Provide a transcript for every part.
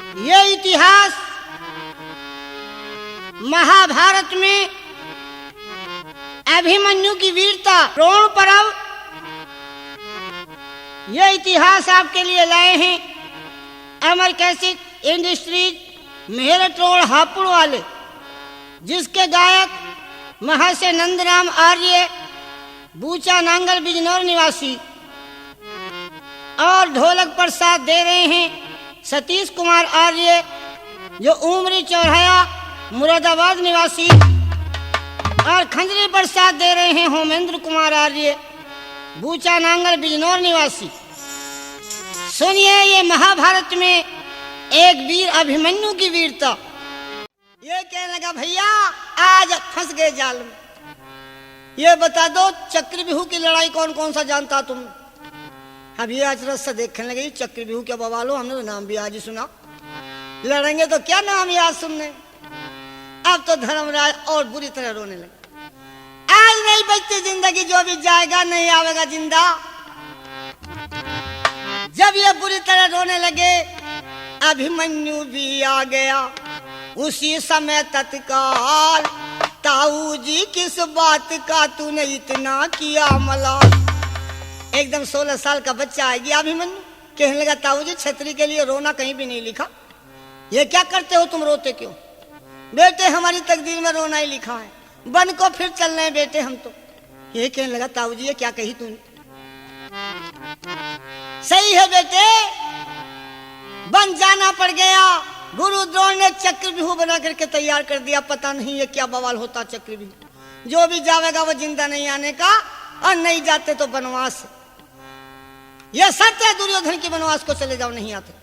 ये इतिहास महाभारत में अभिमन्यु की वीरता, द्रोण पर्व, ये इतिहास आपके लिए लाए हैं Amar cassette industries, Meerut road, Hapur वाले, जिसके गायक महर्षि नंदराम आर्य, बूचा नांगल बिजनौर निवासी, और ढोलक पर साथ दे रहे हैं सतीश कुमार आर्य, जो उमरी चौराहा मुरादाबाद निवासी, और खंजरी पर साथ दे रहे हैं होमेंद्र कुमार आर्य, बूचा नांगल बिजनौर निवासी। सुनिए ये महाभारत में एक वीर अभिमन्यु की वीरता। ये कहने लगा, भैया आज फंस गए जाल में। ये बता दो चक्रव्यूह की लड़ाई कौन कौन सा जानता तुम? अब ये अचरज से देखने लगे, चक्रव्यूह क्या बवालो, हमने तो नाम भी आज ही सुना, लड़ेंगे तो क्या नाम याद सुनने। अब तो धर्मराज और बुरी तरह रोने लगे। आज नहीं बचती जिंदगी, जो भी जाएगा नहीं आवेगा जिंदा। जब ये बुरी तरह रोने लगे, अभिमन्यु भी आ गया उसी समय तत्काल। ताऊ जी किस बात का तूने इतना किया मलाल? एकदम 16 साल का बच्चा आ गया अभिमन्यु, कहने लगा, ताऊ जी छतरी के लिए रोना कहीं भी नहीं लिखा, ये क्या करते हो तुम, रोते क्यों? बेटे हमारी तकदीर में रोना ही लिखा है, बन को फिर चल रहे बेटे हम तो। ये कहने लगा, ताऊ जी ये क्या कही तूने? सही है बेटे, बन जाना पड़ गया। गुरु द्रोण ने चक्रव्यूह बना करके तैयार कर दिया, पता नहीं ये क्या बवाल होता चक्रव्यूह। जो भी जाएगा वो जिंदा नहीं आने का, और नहीं जाते तो बनवास। ये सत्य है दुर्योधन की, बनवास को चले जाओ, नहीं आते।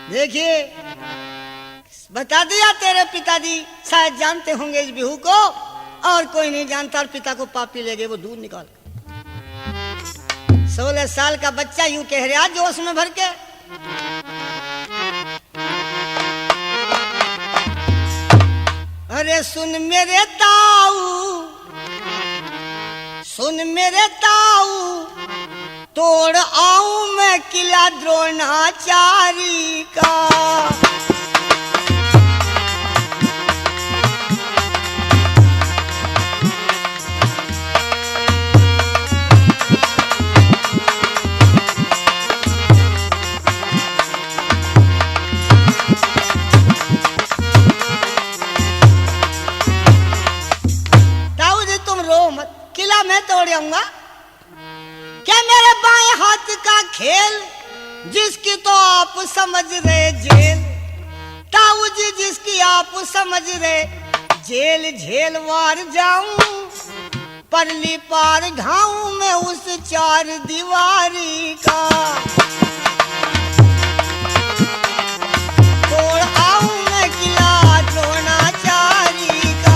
देखिए बता दिया तेरे पिताजी शायद जानते होंगे इस बिहू को, और कोई नहीं जानता, और पिता को पापी ले गए वो दूध निकाल। 16 साल का बच्चा यूं कह रहा जोश में भर के, अरे सुन मेरे ताऊ, सुन मेरे ताऊ, तोड़ आऊं मैं किला द्रोणाचारी का। किला मैं तोड़ आऊंगा क्या? मेरे बाएं हाथ का खेल जिसकी तो आप समझ रहे जेल। ताऊ जी जिसकी आप समझ रहे जेल, झेल वार जाऊं परली पार ढाऊं मैं उस चार दीवारी का। तोड़ आऊं मैं किला द्रोणाचारी का।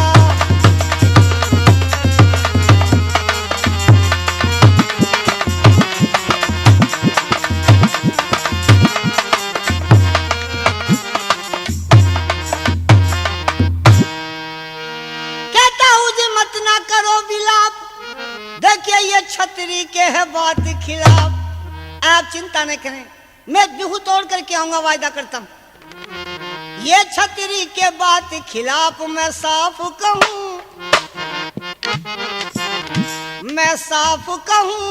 देखिए ये छतरी के है बात खिलाफ, आप चिंता नहीं करें, मैं बिहू तोड़ करके आऊंगा, वायदा करता हूं। ये छतरी के बात खिलाफ मैं साफ कहूं, मैं साफ कहूं।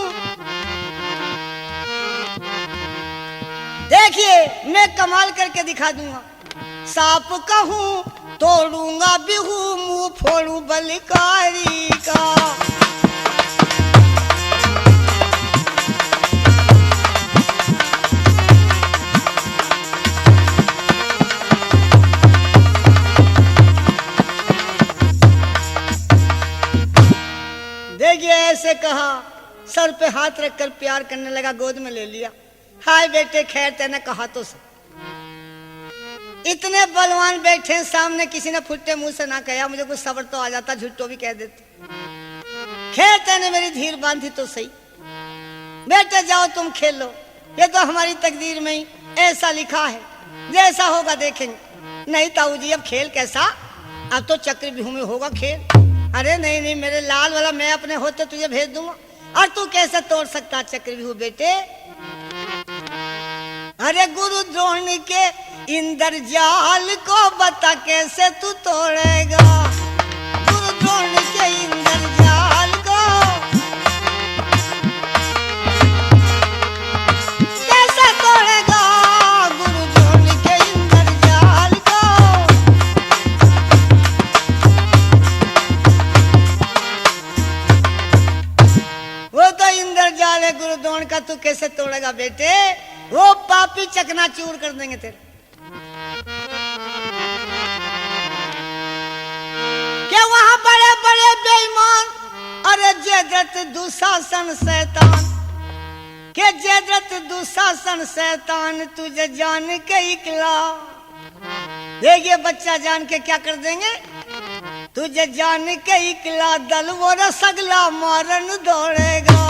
देखिए मैं कमाल करके दिखा दूंगा, साफ कहूं तोड़ूंगा बिहू, मुंह फोड़ू बलिकारी का। देखिए ऐसे कहा, सर पे हाथ रखकर प्यार करने लगा, गोद में ले लिया। हाय बेटे खैर तेने कहा तो सर। इतने बलवान बैठे सामने, किसी ने फुट्टे मुंह से ना कहा, मुझे कुछ सबर तो आ जाता, झूठो भी कह देते। खैर तेने मेरी धीर बांधी तो सही। बेटे जाओ तुम खेलो, ये तो हमारी तकदीर में ही ऐसा लिखा है, जैसा होगा देखेंगे। नहीं ताऊ जी अब खेल कैसा, अब तो चक्रव्यूह में होगा खेल। अरे नहीं नहीं मेरे लाल वाला, मैं अपने होते तुझे भेज दूंगा, और तू कैसे तोड़ सकता चक्रव्यूह बेटे? अरे गुरु द्रोण के इंद्रजाल को बता कैसे तू तोड़ेगा, गुरु द्रोण के इंद्रजाल को कैसे तोड़ेगा, गुरु द्रोण के इंद्रजाल को। वो तो इंद्रजाल है गुरु द्रोण का, तू कैसे तोड़ेगा बेटे, वो पापी चकनाचूर कर देंगे तेरे। क्या वहां बड़े बड़े बेईमान, अरे जयद्रथ दुशासन शैतान, के जयद्रथ दुशासन शैतान तुझे जान के इकला। देखिए बच्चा जान के क्या कर देंगे, तुझे जान के इकला दल वो रसगला मारन दौड़ेगा,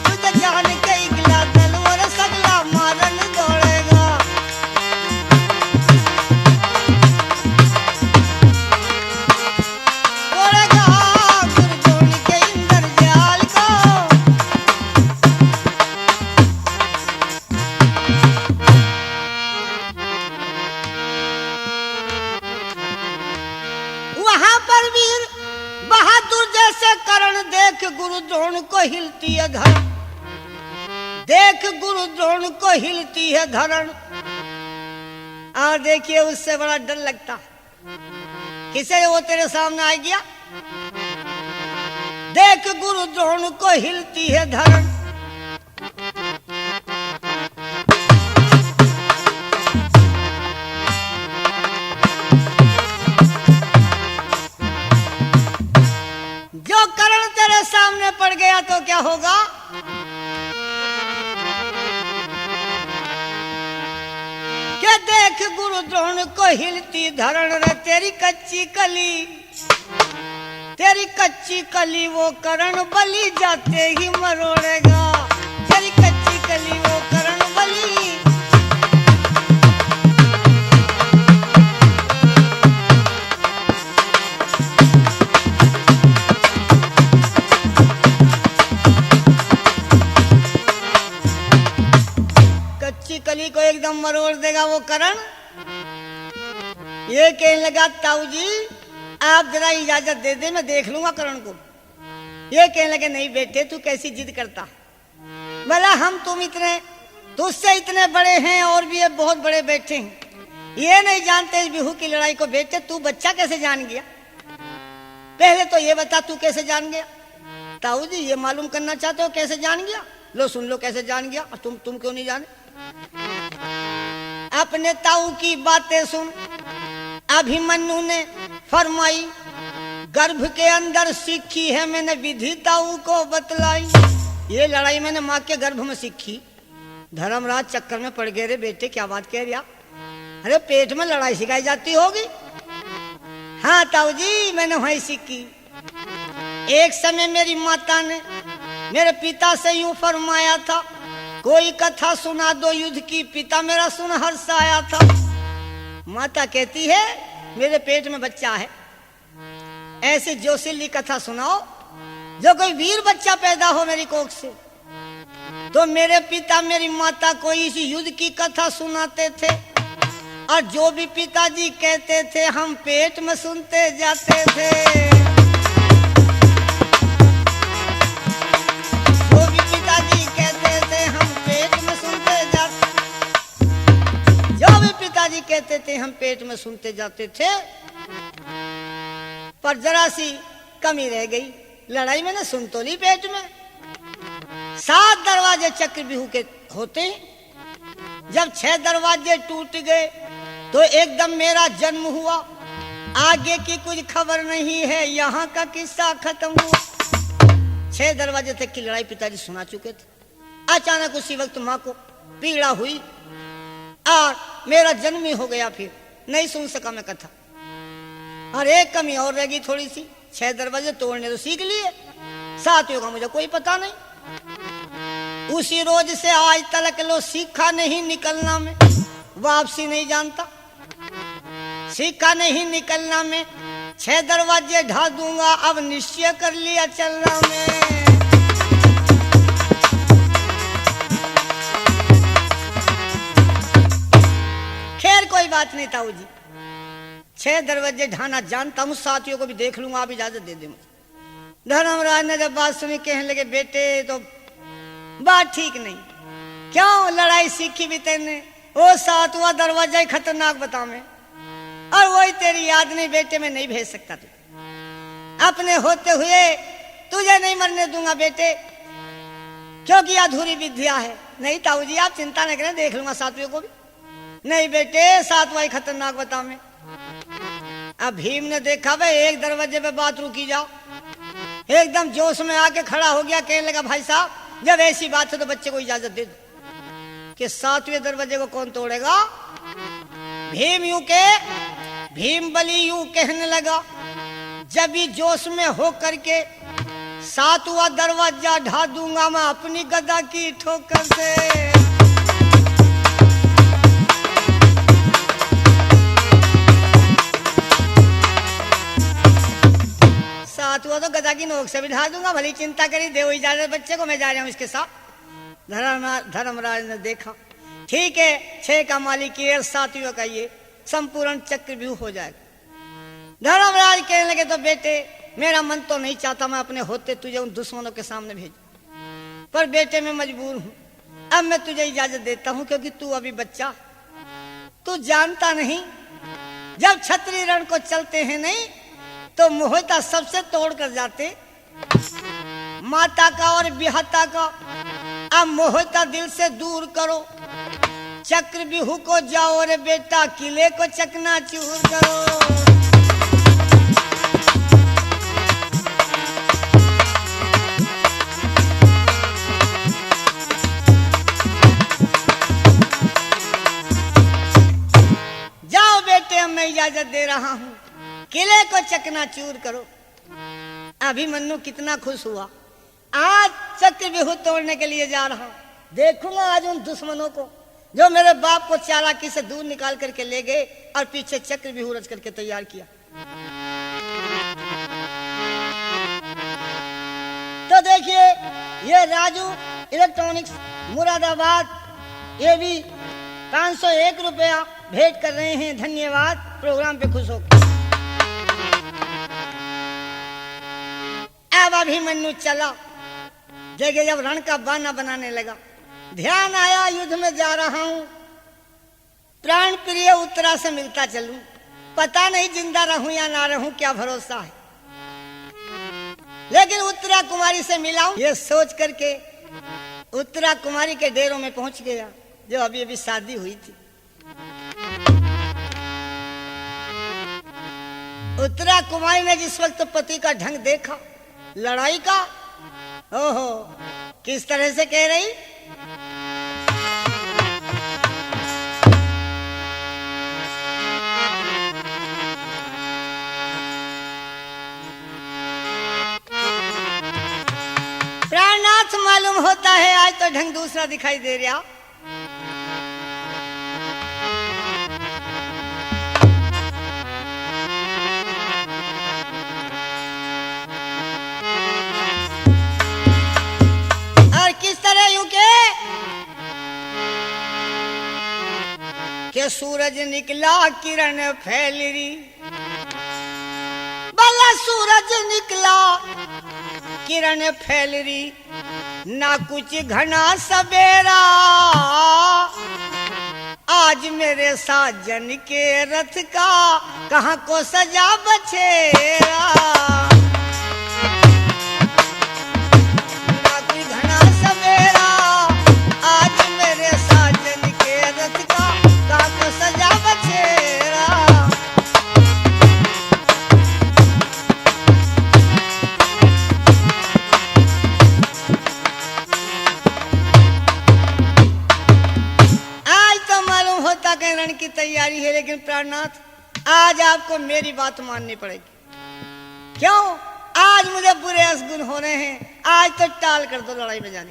तुझे जान के इकला दल वो रसगला मारन दौड़ेगा। तोड़ेगा गुरु द्रोण के इंद्रजाल को। वहां पर वीर बहादुर जैसे करण देख गुरु द्रोण को हिलती है धरण, देख गुरु द्रोण को हिलती है धरण। और देखिए उससे बड़ा डर लगता, किसे वो तेरे सामने आ गया, देख गुरु द्रोण को हिलती है धरण। जो करण तेरे सामने पड़ गया तो क्या होगा, के देख गुरु द्रोण को हिलती धरण रे तेरी कच्ची कली, तेरी कच्ची कली वो करण बलि जाते ही मरोड़ेगा, तेरी कच्ची कली वो करण बलि। कच्ची कली को एकदम मरोड़ देगा वो करण। ये कहने लगा ताऊ जी आप जरा इजाजत दे दे, मैं देख लूंगा करण को। ये कहने लगे नहीं बेटे तू कैसी जिद करता, बोला हम तुम इतने तुझसे इतने बड़े हैं और भी ये बहुत बड़े बैठे हैं, ये नहीं जानते इस बिहू की लड़ाई को। बेटे तू बच्चा कैसे जान गया, पहले तो ये बता तू कैसे जान गया। ताऊ जी ये मालूम करना चाहते हो कैसे जान गया, लो सुन लो कैसे जान गया। और तुम क्यों नहीं जाने, अपने ताऊ की बातें सुन। अभिमन्यु ने फरमाई गर्भ के अंदर सीखी है मैंने विधि ताऊ को बतलाई, ये लड़ाई मैंने माँ के गर्भ में सीखी। धर्मराज चक्कर में पड़ गए रे बेटे, क्या बात कह रहा, अरे पेट में लड़ाई सिखाई जाती होगी। हाँ ताऊ जी मैंने वही सीखी। एक समय मेरी माता ने मेरे पिता से यूं फरमाया था कोई कथा सुना दो युद्ध की, पिता मेरा सुन हर्षाया था। माता कहती है मेरे पेट में बच्चा है, ऐसी जोशीली कथा सुनाओ जो कोई वीर बच्चा पैदा हो मेरी कोख से। तो मेरे पिता मेरी माता को इसी युद्ध की कथा सुनाते थे और जो भी पिताजी कहते थे हम पेट में सुनते जाते थे। जो भी पिताजी कहते थे हम पेट में सुनते जाते, जो भी पिताजी कहते थे हम पेट में सुनते जाते थे। पर जरा सी कमी रह गई, लड़ाई मैंने सुन तो ली पेट में। 7 दरवाजे चक्रव्यूह के होते हैं, जब 6 दरवाजे टूट गए तो एकदम मेरा जन्म हुआ। आगे की कुछ खबर नहीं है, यहाँ का किस्सा खत्म हुआ। 6 दरवाजे तक की लड़ाई पिताजी सुना चुके थे। अचानक उसी वक्त माँ को पीड़ा हुई और मेरा जन्म ही हो गया, फिर नहीं सुन सका मैं कथा। और एक कमी और रह गई थोड़ी सी, 6 दरवाजे तोड़ने तो सीख लिए, साथियों का मुझे कोई पता नहीं। उसी रोज से आज तक लो सीखा नहीं निकलना में, वापसी नहीं जानता। सीखा नहीं निकलना में 6 दरवाजे ढा दूंगा, अब निश्चय कर लिया चलना में। कोई बात नहीं ताऊ जी, 6 दरवाजे ढाना जानता हूँ, साथियों को भी देख लूंगा, आप इजाजत दे दे मुझे। धर्मराज ने जब बात सुनी कहने लगे बेटे तो बात ठीक नहीं, क्यों लड़ाई सीखी भी तेने, वो 7वां दरवाजा ही खतरनाक बता मैं, और वही तेरी याद नहीं बेटे, मैं नहीं भेज सकता तू, अपने होते हुए तुझे नहीं मरने दूंगा बेटे, क्योंकि अधूरी विद्या है। नहीं ताऊ जी आप चिंता न करें, देख लूंगा सातवें को भी। नहीं बेटे 7वां ही खतरनाक बता मैं। अब भीम ने देखा भाई एक दरवाजे पे बात रुकी जाओ, एकदम जोश में आके खड़ा हो गया, कहने लगा भाई साहब जब ऐसी बात है तो बच्चे को इजाजत दे दो कि 7वें दरवाजे को कौन तोड़ेगा। भीम बली यूं कहने लगा, जब भी जोश में हो करके 7वां दरवाजा ढा दूंगा मैं अपनी गदा की ठोकर से। 7वां तो गदा की नोक से भी ढा दूंगा, भली चिंता करी, दे इजाजत बच्चे को, मैं जा रहा हूं इसके साथ। धर्मराज ने देखा ठीक है 6 का मालिक ये 7वें का ये संपूर्ण चक्रव्यूह हो जाएगा। धर्मराज कहने लगे तो बेटे मेरा मन तो नहीं चाहता मैं अपने होते तुझे उन दुश्मनों के सामने भेजूं, पर बेटे मैं मजबूर हूं, अब मैं तुझे इजाजत देता हूं क्योंकि तू अभी बच्चा, तू जानता नहीं जब छतरी रण को चलते हैं नहीं तो मोहिता सबसे तोड़ कर जाते, माता का और बिहता का। अब मोहिता दिल से दूर करो, चक्रव्यूह को जाओ रे बेटा, किले को चकनाचूर करो। मैं इजाजत दे रहा हूं, किले को चकनाचूर करो। अभिमन्यु कितना खुश हुआ, आज चक्रव्यूह तोड़ने के लिए जा रहा हूं, देखूंगा आज उन दुश्मनों को जो मेरे बाप को चालाकी से दूर निकाल करके ले गए और पीछे चक्रव्यूह रच करके तैयार किया। तो देखिए ये राजू इलेक्ट्रॉनिक्स मुरादाबाद ये भी 501 रुपया भेंट कर रहे हैं, धन्यवाद। प्रोग्राम पे खुश हो। अब अभिमन्यु चला, देखे जब रण का बाना बनाने लगा, ध्यान आया युद्ध में जा रहा हूं, प्राण प्रिय उत्तरा से मिलता चलूं, पता नहीं जिंदा रहूं या ना रहूं, क्या भरोसा है, लेकिन उत्तरा कुमारी से मिलाऊं ये सोच करके उत्तरा कुमारी के डेरों में पहुंच गया, जो अभी अभी शादी हुई थी। उत्तरा कुमारी ने जिस वक्त पति का ढंग देखा लड़ाई का, ओहो किस तरह से कह रही, प्राणनाथ मालूम होता है आज तो ढंग दूसरा दिखाई दे रहा। के सूरज निकला किरण फैल रही, भला सूरज निकला किरण फैल रही, ना कुछ घना सवेरा, आज मेरे साजन के रथ का कहाँ को सजा बछेरा। ना कुछ घना सवेरा, आज मेरे साजन के रथ का कहाँ को सजा बछेरा। रण की तैयारी है, लेकिन प्राणनाथ आज आपको मेरी बात माननी पड़ेगी। क्यों? आज मुझे बुरे असगुन हो रहे हैं, आज तो टाल कर दो लड़ाई में जाने।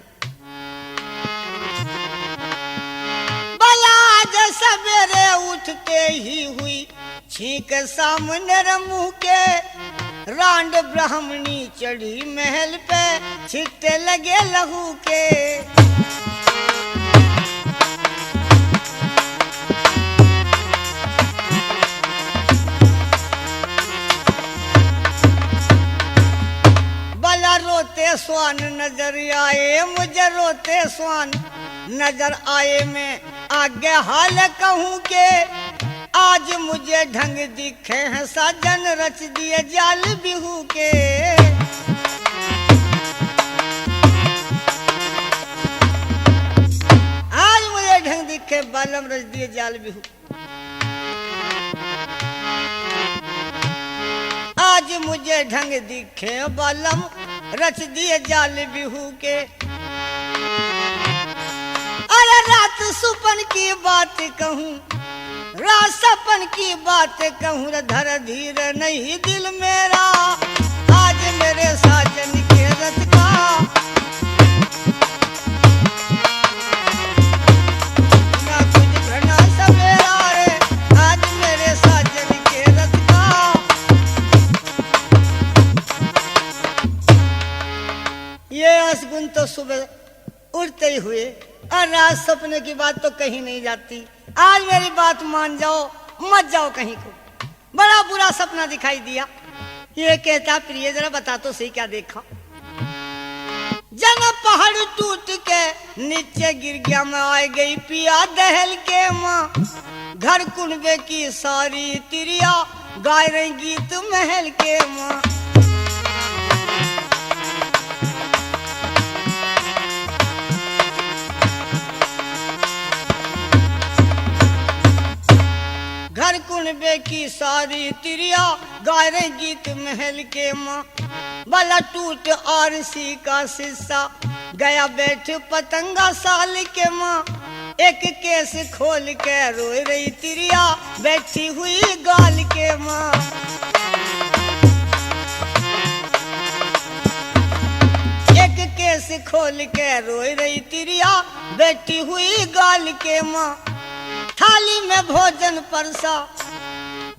भला आज सवेरे उठते ही हुई छींक सामने मुंह के, रांड ब्राह्मणी चढ़ी महल पे छिट्टे लगे लहू के। स्वान नजर आए, मुझे रोते स्वान नजर आए। मैं आगे हाल कहूँ के आज मुझे ढंग दिखे हैं, साजन रच दिए जाल बिहू के। आज मुझे ढंग दिखे बालम रच दिए जाल बिहू। आज मुझे ढंग दिखे बालम रच दिए जाल बिहू के। अरे रात सुपन की बात कहूँ, रात सपन की बात कहूँ, धर धीर नहीं दिल मेरा आज मेरे साजन के रथ का। ना कुछ घना सवेरा रे आज मेरे साजन के रथ का। ये असगुन तो सुबह उठते ही हुए और रात सपने की बात तो कहीं नहीं जाती। आज मेरी बात मान जाओ, मत जाओ कहीं को। बड़ा बुरा सपना दिखाई दिया। ये कहता प्रिय जरा बता तो सही क्या देखा। जन पहाड़ टूट के नीचे गिर गया, मैं आ गई पिया दहल के माँ। घर कुनबे की सारी तिरिया गाय रही गीत महल के माँ। घर कुनबे की सारी तिरिया गाय रही गीत महल के माँ। बाला टूट आरसी का शीशा गया बैठ पतंगा साल के माँ। एक केस खोल के रोई रही तिरिया बैठी हुई गाल के माँ। एक केस खोल के रोई रही तिरिया बैठी हुई गाल के माँ। थाली में भोजन परसा,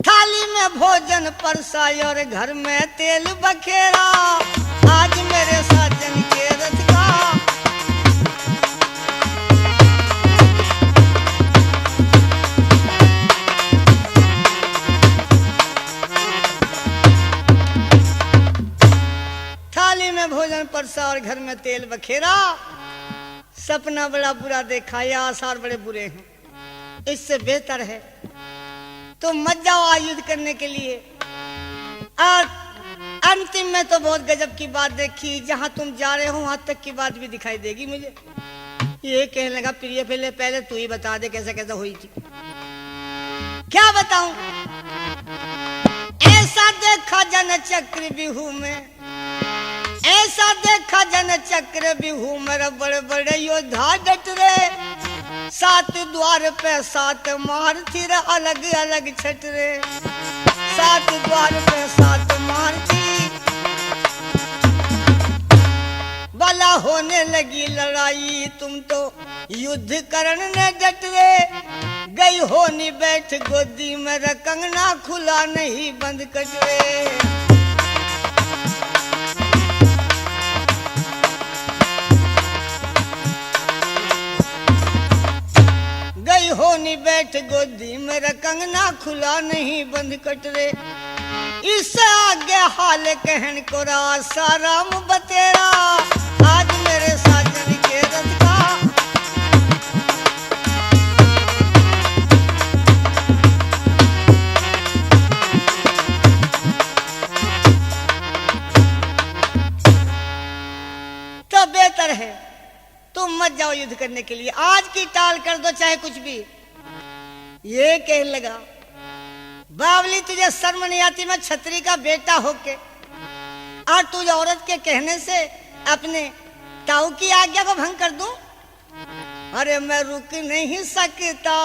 थाली में भोजन परसा और घर में तेल बखेरा आज मेरे साजन के रथ का। थाली में भोजन परसा और घर में तेल बखेरा। सपना बड़ा बुरा देखा, या आसार बड़े बुरे हैं। इससे बेहतर है तो मत जाओ आयुध करने के लिए। और अंतिम में तो बहुत गजब की बात देखी, जहां तुम जा रहे हो वहां तक की बात भी दिखाई देगी मुझे। ये कहने लगा प्रिय पहले तू ही बता दे कैसा कैसा हुई थी। क्या बताऊं, ऐसा देखा जन चक्र बिहू में, ऐसा देखा जन चक्र बिहू मेरे बड़े बड़े योद्धा डट रहे। सात द्वार पे सात मार थी अलग अलग छटरे। सात द्वार पे सात मार थी, भला होने लगी लड़ाई तुम तो युद्ध करने डटरे। गई होनी बैठ गोदी में कंगना खुला नहीं बंद कटरे। गई होनी बैठ गोदी मेरा कंगना खुला नहीं बंद कटरे। इससे आगे हाल कहन को साराम बतेरा आज मेरे साजन के रथ का। तो बेहतर है तुम मत जाओ युद्ध करने के लिए, आज की टाल कर दो चाहे कुछ भी। ये कहने लगा बावली तुझे शर्म नहीं आती, मैं छतरी का बेटा होके और तुझे औरत के कहने से अपने ताऊ की आज्ञा को भंग कर दूं? अरे मैं रुक नहीं सकता,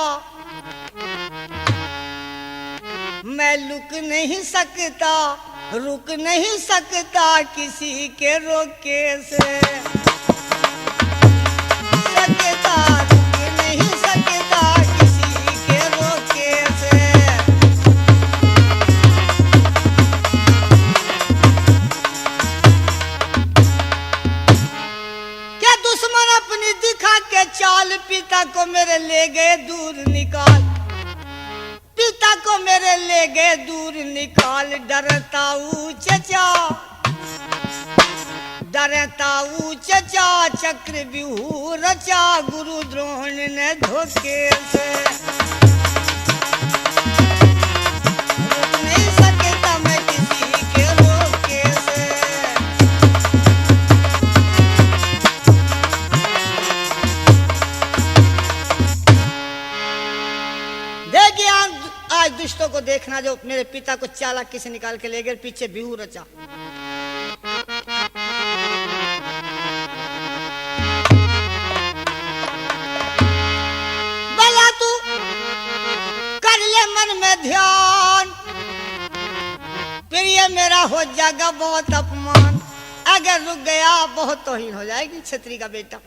मैं लुक नहीं सकता, रुक नहीं सकता किसी के रोके से। चाल पिता को मेरे ले गए दूर निकाल, पिता को मेरे ले गए दूर निकाल। डरता हूँ चचा, डरे ताऊ चचा चक्र व्यूह रचा गुरु द्रोण ने धोखे से रोक नहीं सकता मैं किसी के रोके से। देखिए आज दुष्टों को देखना, जो मेरे पिता को चालाकी से निकाल के ले गए, पीछे व्यूह रचा। मन में ध्यान प्रिय मेरा हो जाएगा बहुत अपमान, अगर रुक गया बहुत तौहीन हो जाएगी छतरी का बेटा।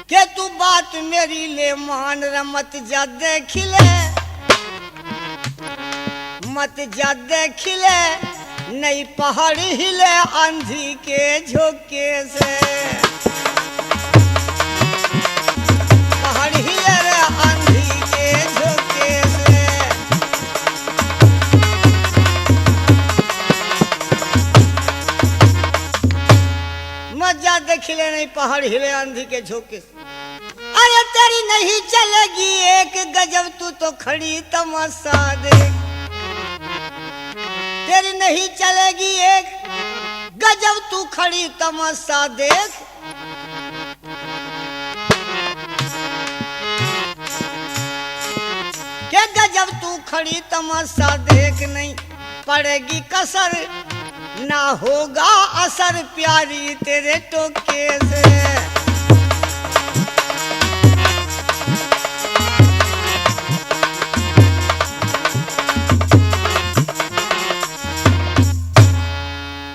के तू बात मेरी ले मान रे मत जा देखिले, मत जा देखिले नहीं पहाड़ हिले आंधी के झोंके से। पहाड़ हिले रे आंधी के झोंके से। मत जा देखिले नहीं पहाड़ हिले आंधी के झोंके से। अरे तेरी नहीं चलेगी एक गजब तू तो खड़ी तमाशा देख, तेरी नहीं चलेगी एक गजब तू खड़ी तमाशा देख। के गजब तू खड़ी तमाशा देख, नहीं पड़ेगी कसर ना होगा असर प्यारी तेरे टोके से।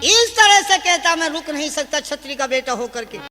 इस तरह से कहता मैं रुक नहीं सकता छतरी का बेटा होकर के।